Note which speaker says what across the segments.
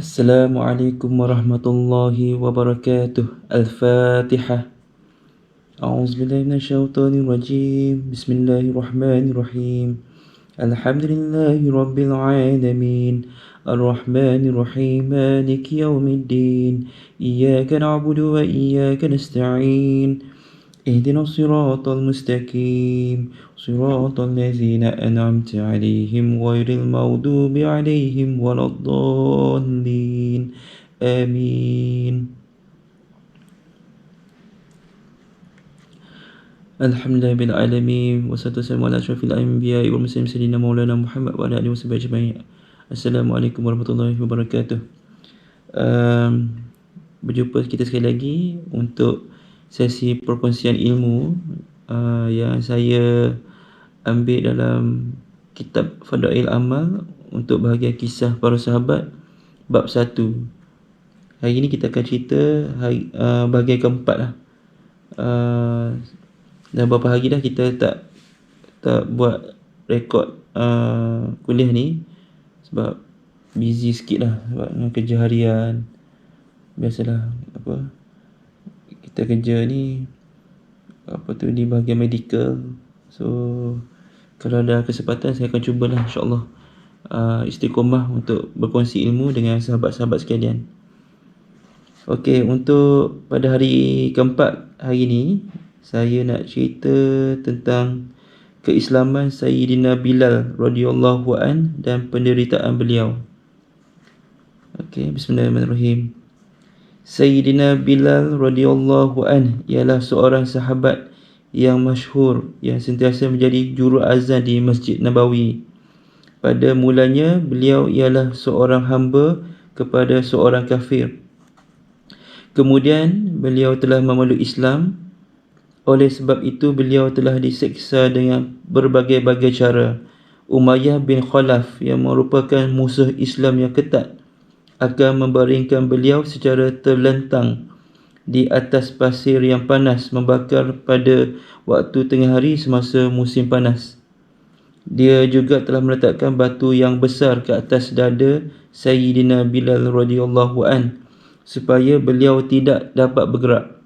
Speaker 1: Assalamualaikum warahmatullahi wabarakatuh. Al-Fatihah. A'udzubillahi minasyaitonir rajim. Bismillahirrahmanirrahim. Alhamdulillahi rabbil alamin. Ar-Rahmanir Rahim. Maliki yaumiddin. Iyyaka na'budu wa iyyaka nasta'in. اهدنا الصراط المستقيم صراط الذين أنعمت عليهم غير المغضوب عليهم ولا الضالين آمين. Alhamdulillah bil alamin wassalatu wassalamu ala asyrafil anbiya'i wal mursalin sayyidina maulana Muhammad wa ala alihi washabihi ajma'in. Assalamualaikum warahmatullahi wabarakatuh. Berjumpa kita sekali lagi untuk sesi perkongsian ilmu yang saya ambil dalam kitab Fadail Amal untuk bahagian kisah para sahabat bab 1. Hari ini kita akan cerita bahagian keempat lah. Dah beberapa hari dah kita tak buat rekod kuliah ni sebab busy sikit lah sebab dengan kerja harian. Biasalah kita kerja ni di bahagian medical. So kalau ada kesempatan saya akan cubalah insya-Allah istiqomah untuk berkongsi ilmu dengan sahabat-sahabat sekalian. Okey, untuk pada hari keempat hari ni saya nak cerita tentang keislaman Sayyidina Bilal radhiyallahu an dan penderitaan beliau. Okey, bismillahirrahmanirrahim. Sayyidina Bilal radhiyallahu an ialah seorang sahabat yang masyhur yang sentiasa menjadi juru azan di Masjid Nabawi. Pada mulanya beliau ialah seorang hamba kepada seorang kafir. Kemudian beliau telah memeluk Islam. Oleh sebab itu beliau telah diseksa dengan berbagai-bagai cara. Umayyah bin Khalaf yang merupakan musuh Islam yang ketat akan membaringkan beliau secara terlentang di atas pasir yang panas membakar pada waktu tengah hari semasa musim panas. Dia juga telah meletakkan batu yang besar ke atas dada Sayyidina Bilal radhiyallahu an supaya beliau tidak dapat bergerak.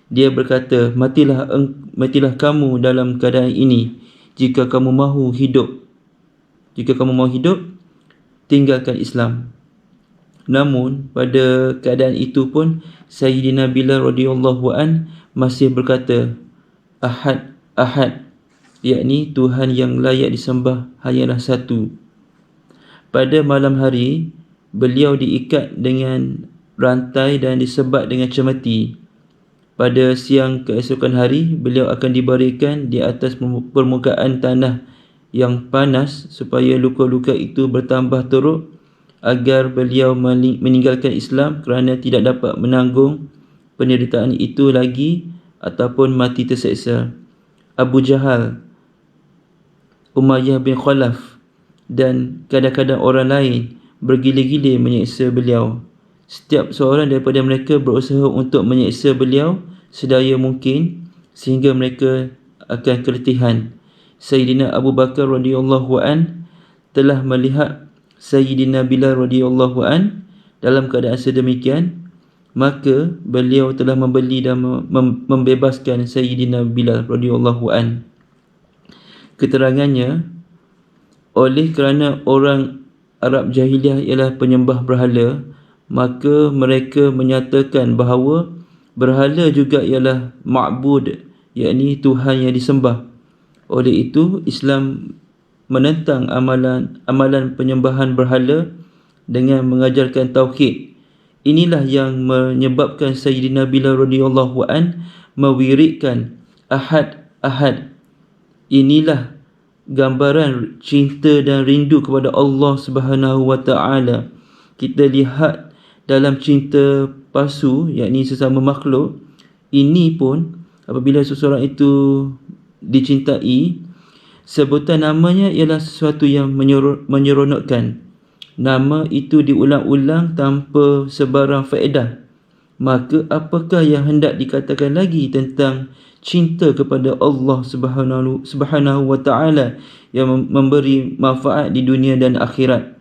Speaker 1: Dia berkata, matilah kamu dalam keadaan ini jika kamu mahu hidup. Jika kamu mahu hidup, tinggalkan Islam. Namun pada keadaan itu pun Sayyidina Bilal radhiyallahu an masih berkata, Ahad, Ahad, yakni Tuhan yang layak disembah hanyalah satu. Pada malam hari beliau diikat dengan rantai dan disebat dengan cemeti. Pada siang keesokan hari beliau akan dibaringkan di atas permukaan tanah yang panas supaya luka-luka itu bertambah teruk agar beliau meninggalkan Islam kerana tidak dapat menanggung penderitaan itu lagi ataupun mati terseksa. Abu Jahal, Umayyah bin Khalaf dan kadang-kadang orang lain bergila-gila menyeksa beliau. Setiap seorang daripada mereka berusaha untuk menyeksa beliau sedaya mungkin sehingga mereka akan keletihan. Sayyidina Abu Bakar radhiyallahu an telah melihat Sayyidina Bilal radhiyallahu an dalam keadaan sedemikian, maka beliau telah membeli dan membebaskan Sayyidina Bilal radhiyallahu an. Keterangannya, oleh kerana orang Arab jahiliah ialah penyembah berhala, maka mereka menyatakan bahawa berhala juga ialah ma'bud, yakni Tuhan yang disembah. Oleh itu Islam menentang amalan penyembahan berhala dengan mengajarkan tauhid. Inilah yang menyebabkan Sayyidina Bilal radhiyallahu an mewiridkan Ahad, Ahad. Inilah gambaran cinta dan rindu kepada Allah Subhanahu wa taala. Kita lihat dalam cinta palsu, yakni sesama makhluk, ini pun apabila seseorang itu dicintai, sebutan namanya ialah sesuatu yang menyeronokkan. Nama itu diulang-ulang tanpa sebarang faedah. Maka apakah yang hendak dikatakan lagi tentang cinta kepada Allah Subhanahu wa taala yang memberi manfaat di dunia dan akhirat?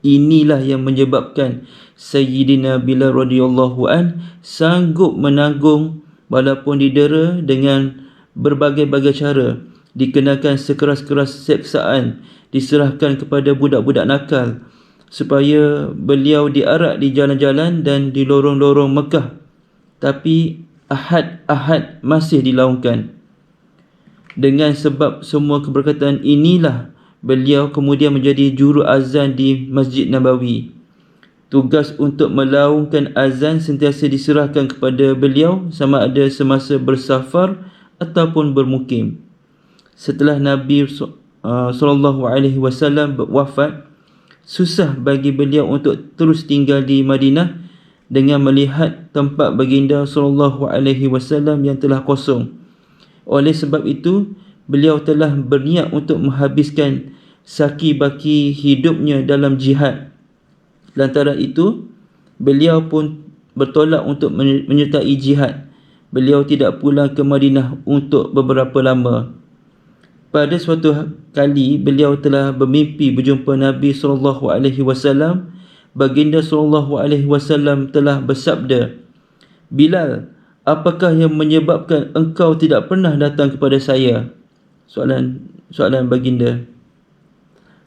Speaker 1: Inilah yang menyebabkan Sayyidina Bilal radhiyallahu an sanggup menanggung walaupun didera dengan berbagai-bagai cara, dikenakan sekeras-keras seksaan, diserahkan kepada budak-budak nakal supaya beliau diarak di jalan-jalan dan di lorong-lorong Mekah, tapi ahad-ahad masih dilaungkan. Dengan sebab semua keberkatan inilah beliau kemudian menjadi juru azan di Masjid Nabawi. Tugas untuk melaungkan azan sentiasa diserahkan kepada beliau sama ada semasa bersafar ataupun bermukim. Setelah Nabi SAW wafat, susah bagi beliau untuk terus tinggal di Madinah dengan melihat tempat baginda SAW yang telah kosong. Oleh sebab itu, beliau telah berniat untuk menghabiskan saki-baki hidupnya dalam jihad. Lantaran itu, beliau pun bertolak untuk menyertai jihad. Beliau tidak pulang ke Madinah untuk beberapa lama. Pada suatu kali, beliau telah bermimpi berjumpa Nabi SAW. Baginda SAW telah bersabda, "Bilal, apakah yang menyebabkan engkau tidak pernah datang kepada saya?" Soalan baginda.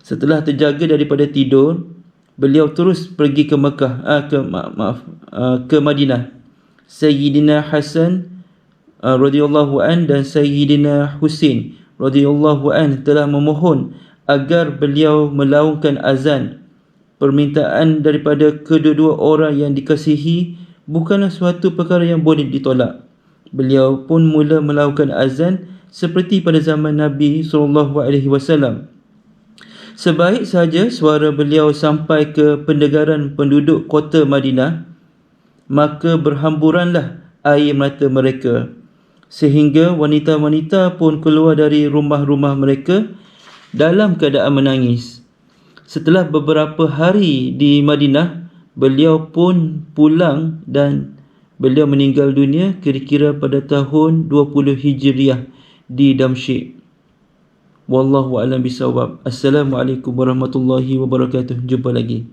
Speaker 1: Setelah terjaga daripada tidur, beliau terus pergi ke ke Madinah. Sayyidina Hasan radhiyallahu an dan Sayyidina Husain radhiyallahu an telah memohon agar beliau melaungkan azan. Permintaan daripada kedua-dua orang yang dikasihi bukanlah suatu perkara yang boleh ditolak. Beliau pun mula melakukan azan seperti pada zaman Nabi SAW. Sebaik saja suara beliau sampai ke pendengaran penduduk kota Madinah, maka berhamburanlah air mata mereka, sehingga wanita-wanita pun keluar dari rumah-rumah mereka dalam keadaan menangis. Setelah beberapa hari di Madinah, beliau pun pulang dan beliau meninggal dunia kira-kira pada tahun 20 Hijriah di Damsyik. Wallahu a'lam bisawab. Assalamualaikum warahmatullahi wabarakatuh. Jumpa lagi.